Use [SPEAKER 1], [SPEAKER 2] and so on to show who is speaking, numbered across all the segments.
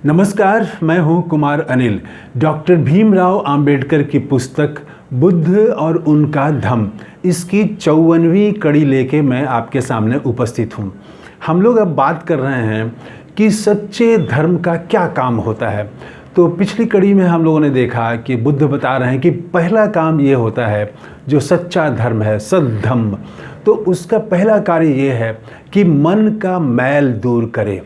[SPEAKER 1] नमस्कार, मैं हूं कुमार अनिल। डॉक्टर भीमराव अंबेडकर की पुस्तक बुद्ध और उनका धम्म, इसकी 54वीं कड़ी लेके मैं आपके सामने उपस्थित हूं। हम लोग अब बात कर रहे हैं कि सच्चे धर्म का क्या काम होता है। तो पिछली कड़ी में हम लोगों ने देखा कि बुद्ध बता रहे हैं कि पहला काम ये होता है, जो सच्चा धर्म है, सद्धम्म, तो उसका पहला कार्य ये है कि मन का मैल दूर करे।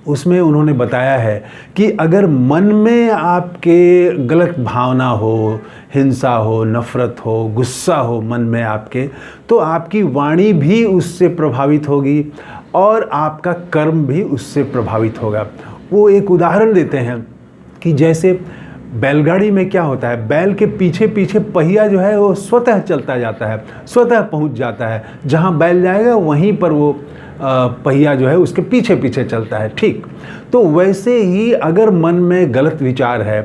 [SPEAKER 1] उसमें उन्होंने बताया है कि अगर मन में आपके गलत भावना हो, हिंसा हो, नफ़रत हो, गुस्सा हो मन में आपके, तो आपकी वाणी भी उससे प्रभावित होगी और आपका कर्म भी उससे प्रभावित होगा। वो एक उदाहरण देते हैं कि जैसे बैलगाड़ी में क्या होता है, बैल के पीछे पीछे पहिया जो है वो स्वतः चलता जाता है, स्वतः पहुंच जाता है। जहां बैल जाएगा वहीं पर वो पहिया जो है उसके पीछे पीछे चलता है। ठीक, तो वैसे ही अगर मन में गलत विचार है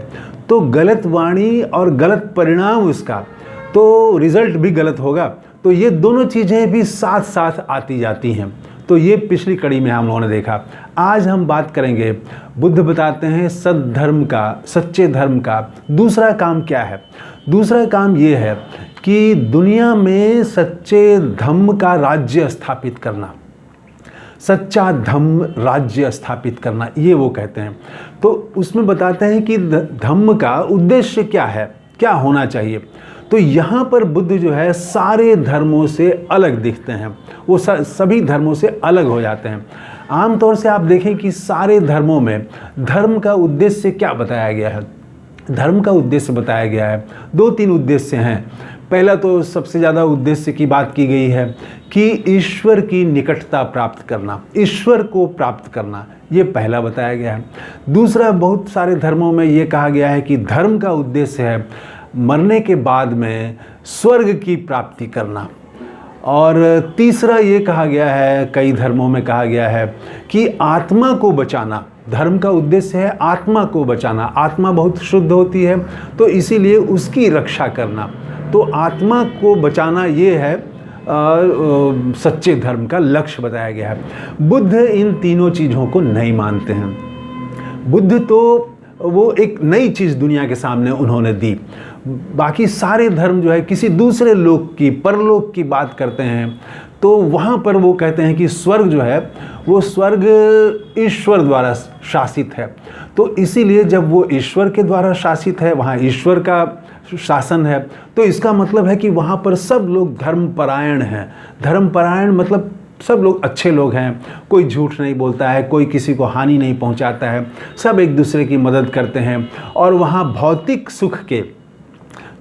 [SPEAKER 1] तो गलत वाणी और गलत परिणाम उसका, तो रिजल्ट भी गलत होगा। तो ये दोनों चीज़ें भी साथ साथ आती जाती हैं। तो ये पिछली कड़ी में हम लोगों ने देखा। आज हम बात करेंगे, बुद्ध बताते हैं सद्धर्म का, सच्चे धर्म का दूसरा काम क्या है। दूसरा काम ये है कि दुनिया में सच्चे धम्म का राज्य स्थापित करना, सच्चा धम्म राज्य स्थापित करना, ये वो कहते हैं। तो उसमें बताते हैं कि धम्म का उद्देश्य क्या है, क्या होना चाहिए। तो यहाँ पर बुद्ध जो है सारे धर्मों से अलग दिखते हैं, वो सभी धर्मों से अलग हो जाते हैं। आमतौर से आप देखें कि सारे धर्मों में धर्म का उद्देश्य क्या बताया गया है। धर्म का उद्देश्य बताया गया है, 2-3 उद्देश्य हैं। पहला तो सबसे ज़्यादा उद्देश्य की बात की गई है कि ईश्वर की निकटता प्राप्त करना, ईश्वर को प्राप्त करना, ये पहला बताया गया है। दूसरा, बहुत सारे धर्मों में ये कहा गया है कि धर्म का उद्देश्य है मरने के बाद में स्वर्ग की प्राप्ति करना। और तीसरा ये कहा गया है, कई धर्मों में कहा गया है कि आत्मा को बचाना। धर्म का उद्देश्य है आत्मा को बचाना। आत्मा बहुत शुद्ध होती है, तो इसीलिए उसकी रक्षा करना। तो आत्मा को बचाना ये है सच्चे धर्म का लक्ष्य बताया गया है। बुद्ध इन तीनों चीज़ों को नहीं मानते हैं। बुद्ध तो वो एक नई चीज़ दुनिया के सामने उन्होंने दी। बाकी सारे धर्म जो है किसी दूसरे लोक की, परलोक की बात करते हैं। तो वहाँ पर वो कहते हैं कि स्वर्ग जो है वो स्वर्ग ईश्वर द्वारा शासित है। तो इसीलिए जब वो ईश्वर के द्वारा शासित है, वहाँ ईश्वर का शासन है, तो इसका मतलब है कि वहाँ पर सब लोग धर्मपरायण हैं। धर्मपरायण मतलब सब लोग अच्छे लोग हैं, कोई झूठ नहीं बोलता है, कोई किसी को हानि नहीं पहुँचाता है, सब एक दूसरे की मदद करते हैं। और वहाँ भौतिक सुख के,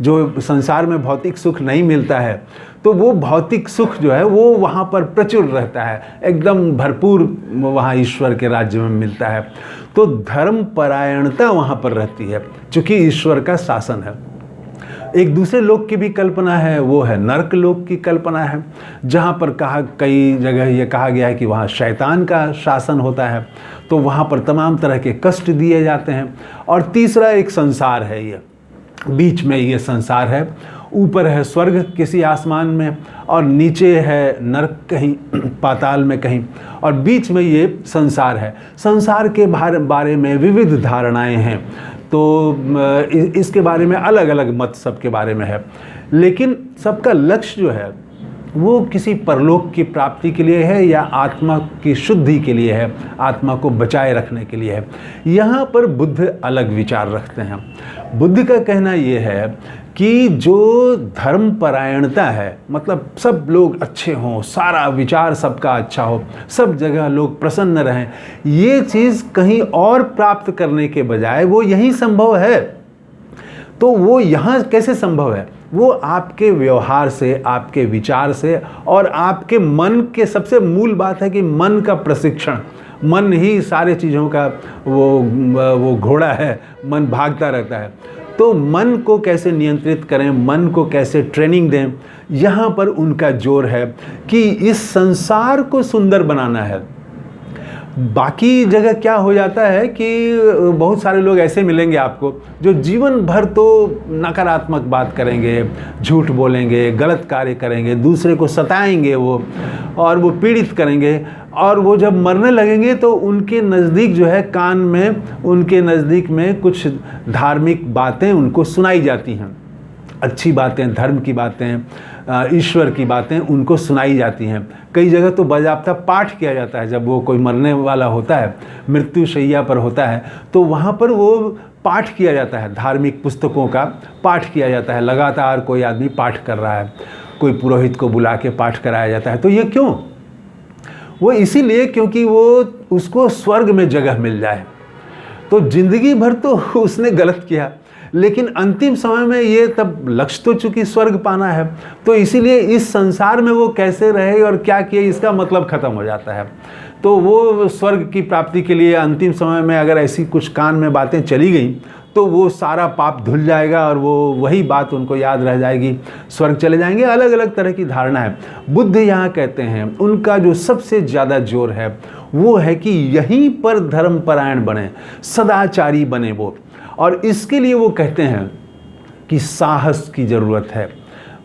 [SPEAKER 1] जो संसार में भौतिक सुख नहीं मिलता है, तो वो भौतिक सुख जो है वो वहाँ पर प्रचुर रहता है, एकदम भरपूर वहाँ ईश्वर के राज्य में मिलता है। तो धर्मपरायणता वहाँ पर रहती है, चूँकि ईश्वर का शासन है। एक दूसरे लोक की भी कल्पना है, वो है नर्क लोक की कल्पना है, जहाँ पर कई जगह ये कहा गया है कि वहाँ शैतान का शासन होता है, तो वहाँ पर तमाम तरह के कष्ट दिए जाते हैं। और तीसरा एक संसार है, ये बीच में ये संसार है। ऊपर है स्वर्ग किसी आसमान में, और नीचे है नर्क कहीं पाताल में कहीं, और बीच में ये संसार है। संसार के बारे में विविध धारणाएं हैं, तो इसके बारे में अलग अलग मत सबके बारे में है। लेकिन सबका लक्ष्य जो है वो किसी परलोक की प्राप्ति के लिए है या आत्मा की शुद्धि के लिए है, आत्मा को बचाए रखने के लिए है। यहाँ पर बुद्ध अलग विचार रखते हैं। बुद्ध का कहना ये है कि जो धर्मपरायणता है, मतलब सब लोग अच्छे हों, सारा विचार सबका अच्छा हो, सब जगह लोग प्रसन्न रहें, ये चीज़ कहीं और प्राप्त करने के बजाय वो यहीं संभव है। तो वो यहाँ कैसे संभव है? वो आपके व्यवहार से, आपके विचार से, और आपके मन के, सबसे मूल बात है कि मन का प्रशिक्षण। मन ही सारे चीज़ों का वो घोड़ा है, मन भागता रहता है। तो मन को कैसे नियंत्रित करें, मन को कैसे ट्रेनिंग दें, यहाँ पर उनका जोर है कि इस संसार को सुंदर बनाना है। बाकी जगह क्या हो जाता है कि बहुत सारे लोग ऐसे मिलेंगे आपको जो जीवन भर तो नकारात्मक बात करेंगे, झूठ बोलेंगे, गलत कार्य करेंगे, दूसरे को सताएंगे वो, और वो पीड़ित करेंगे, और वो जब मरने लगेंगे तो उनके नज़दीक जो है कान में, उनके नज़दीक में कुछ धार्मिक बातें उनको सुनाई जाती हैं, अच्छी बातें, धर्म की बातें, ईश्वर की बातें उनको सुनाई जाती हैं। कई जगह तो बाज़ाब्ता पाठ किया जाता है, जब वो कोई मरने वाला होता है, मृत्युशैया पर होता है, तो वहाँ पर वो पाठ किया जाता है, धार्मिक पुस्तकों का पाठ किया जाता है। लगातार कोई आदमी पाठ कर रहा है, कोई पुरोहित को बुला के पाठ कराया जाता है। तो ये क्यों? वो इसीलिए क्योंकि वो उसको स्वर्ग में जगह मिल जाए। तो जिंदगी भर तो उसने गलत किया, लेकिन अंतिम समय में ये तब लक्ष्य तो चूंकि स्वर्ग पाना है, तो इसीलिए इस संसार में वो कैसे रहे और क्या किए इसका मतलब ख़त्म हो जाता है। तो वो स्वर्ग की प्राप्ति के लिए अंतिम समय में अगर ऐसी कुछ कान में बातें चली गई तो वो सारा पाप धुल जाएगा और वो वही बात उनको याद रह जाएगी, स्वर्ग चले जाएंगे। अलग अलग तरह की धारणा है। बुद्ध यहाँ कहते हैं उनका जो सबसे ज़्यादा जोर है वो है कि यहीं पर धर्मपरायण बने, सदाचारी बने वो, और इसके लिए वो कहते हैं कि साहस की ज़रूरत है।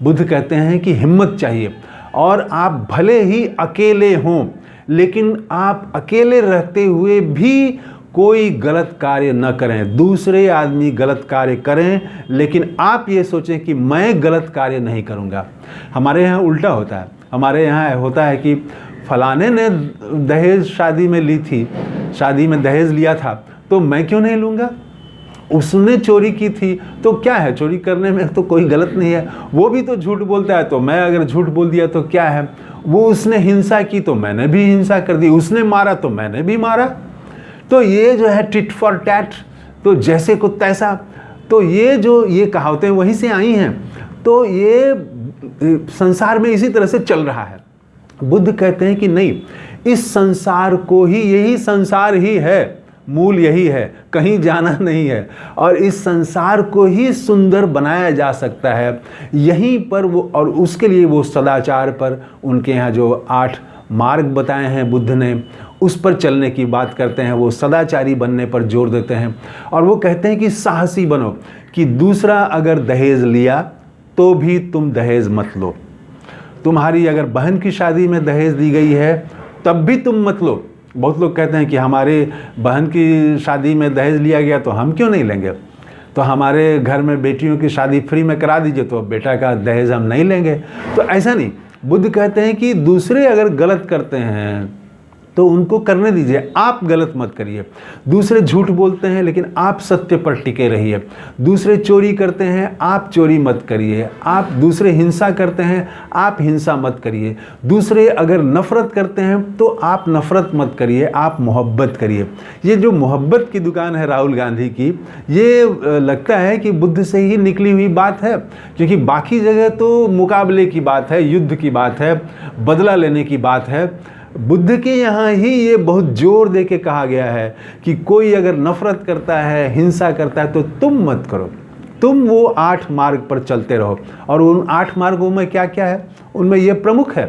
[SPEAKER 1] बुद्ध कहते हैं कि हिम्मत चाहिए, और आप भले ही अकेले हों, लेकिन आप अकेले रहते हुए भी कोई गलत कार्य न करें। दूसरे आदमी गलत कार्य करें, लेकिन आप ये सोचें कि मैं गलत कार्य नहीं करूँगा। हमारे यहाँ उल्टा होता है। हमारे यहाँ होता है कि फलाने ने दहेज शादी में ली थी, शादी में दहेज लिया था, तो मैं क्यों नहीं लूँगा? उसने चोरी की थी तो क्या है, चोरी करने में तो कोई गलत नहीं है। वो भी तो झूठ बोलता है, तो मैं अगर झूठ बोल दिया तो क्या है। वो उसने हिंसा की तो मैंने भी हिंसा कर दी, उसने मारा तो मैंने भी मारा। तो ये जो है टिट फॉर टैट, तो जैसे को तैसा, तो ये कहावतें वहीं से आई हैं। तो ये संसार में इसी तरह से चल रहा है। बुद्ध कहते हैं कि नहीं, इस संसार को ही, यही संसार ही है, मूल यही है, कहीं जाना नहीं है, और इस संसार को ही सुंदर बनाया जा सकता है यहीं पर वो। और उसके लिए वो सदाचार पर, उनके यहाँ जो 8 मार्ग बताए हैं बुद्ध ने, उस पर चलने की बात करते हैं। वो सदाचारी बनने पर जोर देते हैं, और वो कहते हैं कि साहसी बनो, कि दूसरा अगर दहेज लिया तो भी तुम दहेज मत लो। तुम्हारी अगर बहन की शादी में दहेज दी गई है तब भी तुम मत लो। बहुत लोग कहते हैं कि हमारे बहन की शादी में दहेज लिया गया तो हम क्यों नहीं लेंगे, तो हमारे घर में बेटियों की शादी फ्री में करा दीजिए तो बेटा का दहेज हम नहीं लेंगे। तो ऐसा नहीं, बुद्ध कहते हैं कि दूसरे अगर गलत करते हैं तो उनको करने दीजिए, आप गलत मत करिए। दूसरे झूठ बोलते हैं लेकिन आप सत्य पर टिके रहिए। दूसरे चोरी करते हैं, आप चोरी मत करिए। आप दूसरे हिंसा करते हैं, आप हिंसा मत करिए। दूसरे अगर नफ़रत करते हैं तो आप नफ़रत मत करिए, आप मोहब्बत करिए। ये जो मोहब्बत की दुकान है राहुल गांधी की, ये लगता है कि बुद्ध से ही निकली हुई बात है, क्योंकि बाकी जगह तो मुकाबले की बात है, युद्ध की बात है, बदला लेने की बात है। बुद्ध के यहाँ ही ये बहुत जोर दे के कहा गया है कि कोई अगर नफ़रत करता है, हिंसा करता है, तो तुम मत करो, तुम वो 8 मार्ग पर चलते रहो। और उन 8 मार्गों में क्या क्या है, उनमें ये प्रमुख है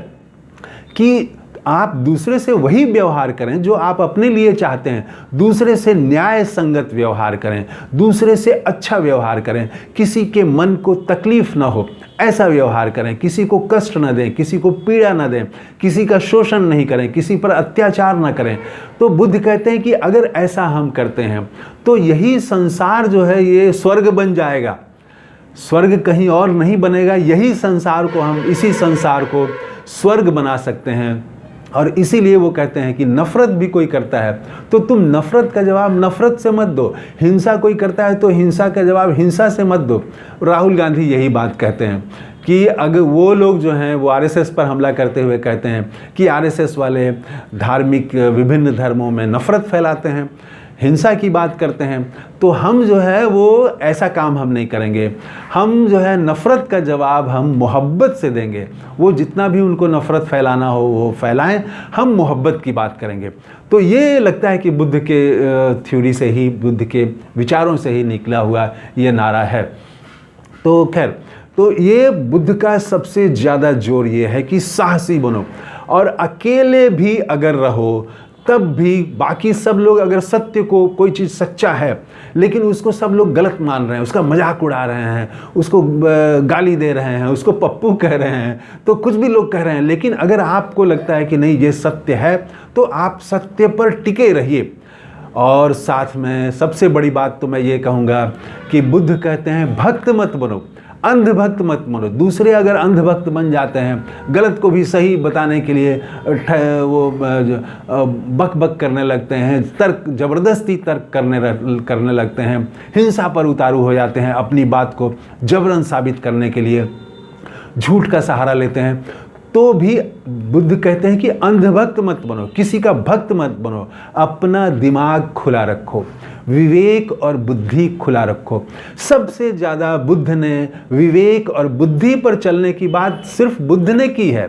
[SPEAKER 1] कि आप दूसरे से वही व्यवहार करें जो आप अपने लिए चाहते हैं। दूसरे से न्याय संगत व्यवहार करें, दूसरे से अच्छा व्यवहार करें, किसी के मन को तकलीफ ना हो ऐसा व्यवहार करें, किसी को कष्ट न दें, किसी को पीड़ा न दें, किसी का शोषण नहीं करें, किसी पर अत्याचार न करें। तो बुद्ध कहते हैं कि अगर ऐसा हम करते हैं तो यही संसार जो है ये स्वर्ग बन जाएगा। स्वर्ग कहीं और नहीं बनेगा, यही संसार को हम, इसी संसार को स्वर्ग बना सकते हैं। और इसीलिए वो कहते हैं कि नफ़रत भी कोई करता है तो तुम नफ़रत का जवाब नफ़रत से मत दो, हिंसा कोई करता है तो हिंसा का जवाब हिंसा से मत दो। राहुल गांधी यही बात कहते हैं कि अगर वो लोग जो हैं वो आरएसएस पर हमला करते हुए कहते हैं कि आरएसएस वाले धार्मिक विभिन्न धर्मों में नफ़रत फैलाते हैं, हिंसा की बात करते हैं, तो हम जो है वो ऐसा काम हम नहीं करेंगे। हम जो है नफ़रत का जवाब हम मोहब्बत से देंगे। वो जितना भी उनको नफ़रत फैलाना हो वो फैलाएं, हम मोहब्बत की बात करेंगे। तो ये लगता है कि बुद्ध के थ्योरी से ही, बुद्ध के विचारों से ही निकला हुआ ये नारा है। तो खैर, तो ये बुद्ध का सबसे ज़्यादा जोर ये है कि साहसी बनो, और अकेले भी अगर रहो तब भी बाकी सब लोग अगर सत्य को, कोई चीज़ सच्चा है लेकिन उसको सब लोग गलत मान रहे हैं, उसका मजाक उड़ा रहे हैं, उसको गाली दे रहे हैं, उसको पप्पू कह रहे हैं, तो कुछ भी लोग कह रहे हैं, लेकिन अगर आपको लगता है कि नहीं ये सत्य है तो आप सत्य पर टिके रहिए। और साथ में सबसे बड़ी बात तो मैं ये कहूँगा कि बुद्ध कहते हैं भक्त मत बनो, अंधभक्त मत बनो। दूसरे अगर अंधभक्त बन जाते हैं, गलत को भी सही बताने के लिए वो बक बक करने लगते हैं, तर्क, ज़बरदस्ती तर्क करने लगते हैं, हिंसा पर उतारू हो जाते हैं, अपनी बात को जबरन साबित करने के लिए झूठ का सहारा लेते हैं, तो भी बुद्ध कहते हैं कि अंधभक्त मत बनो, किसी का भक्त मत बनो, अपना दिमाग खुला रखो, विवेक और बुद्धि खुला रखो। सबसे ज़्यादा बुद्ध ने विवेक और बुद्धि पर चलने की बात सिर्फ बुद्ध ने की है।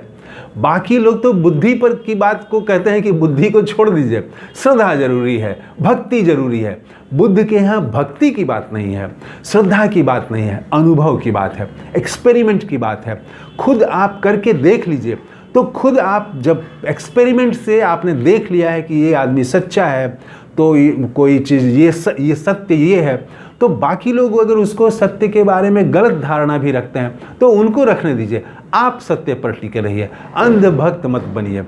[SPEAKER 1] बाकी लोग तो बुद्धि पर की बात को कहते हैं कि बुद्धि को छोड़ दीजिए, श्रद्धा जरूरी है, भक्ति जरूरी है। बुद्ध के यहाँ भक्ति की बात नहीं है, श्रद्धा की बात नहीं है, अनुभव की बात है, एक्सपेरिमेंट की बात है। खुद आप करके देख लीजिए, तो खुद आप जब एक्सपेरिमेंट से आपने देख लिया है कि ये आदमी सच्चा है, तो कोई चीज़ ये सत्य ये है, तो बाकी लोग अगर उसको सत्य के बारे में गलत धारणा भी रखते हैं तो उनको रखने दीजिए, आप सत्य पर टिके रहिए, अंधभक्त मत बनिए।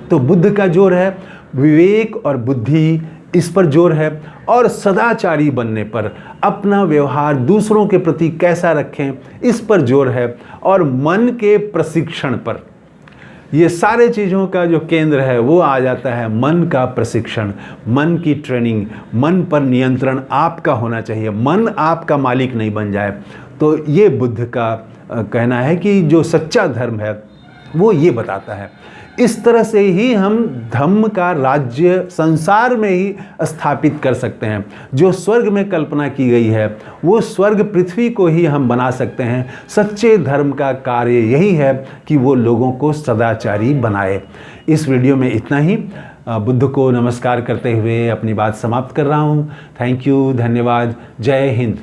[SPEAKER 1] तो बुद्ध का जोर है विवेक और बुद्धि, इस पर जोर है, और सदाचारी बनने पर, अपना व्यवहार दूसरों के प्रति कैसा रखें इस पर जोर है, और मन के प्रशिक्षण पर। ये सारे चीज़ों का जो केंद्र है वो आ जाता है मन का प्रशिक्षण, मन की ट्रेनिंग, मन पर नियंत्रण आपका होना चाहिए, मन आपका मालिक नहीं बन जाए। तो ये बुद्ध का कहना है कि जो सच्चा धर्म है वो ये बताता है। इस तरह से ही हम धम्म का राज्य संसार में ही स्थापित कर सकते हैं। जो स्वर्ग में कल्पना की गई है वो स्वर्ग पृथ्वी को ही हम बना सकते हैं। सच्चे धर्म का कार्य यही है कि वो लोगों को सदाचारी बनाए। इस वीडियो में इतना ही। बुद्ध को नमस्कार करते हुए अपनी बात समाप्त कर रहा हूँ। थैंक यू, धन्यवाद, जय हिंद।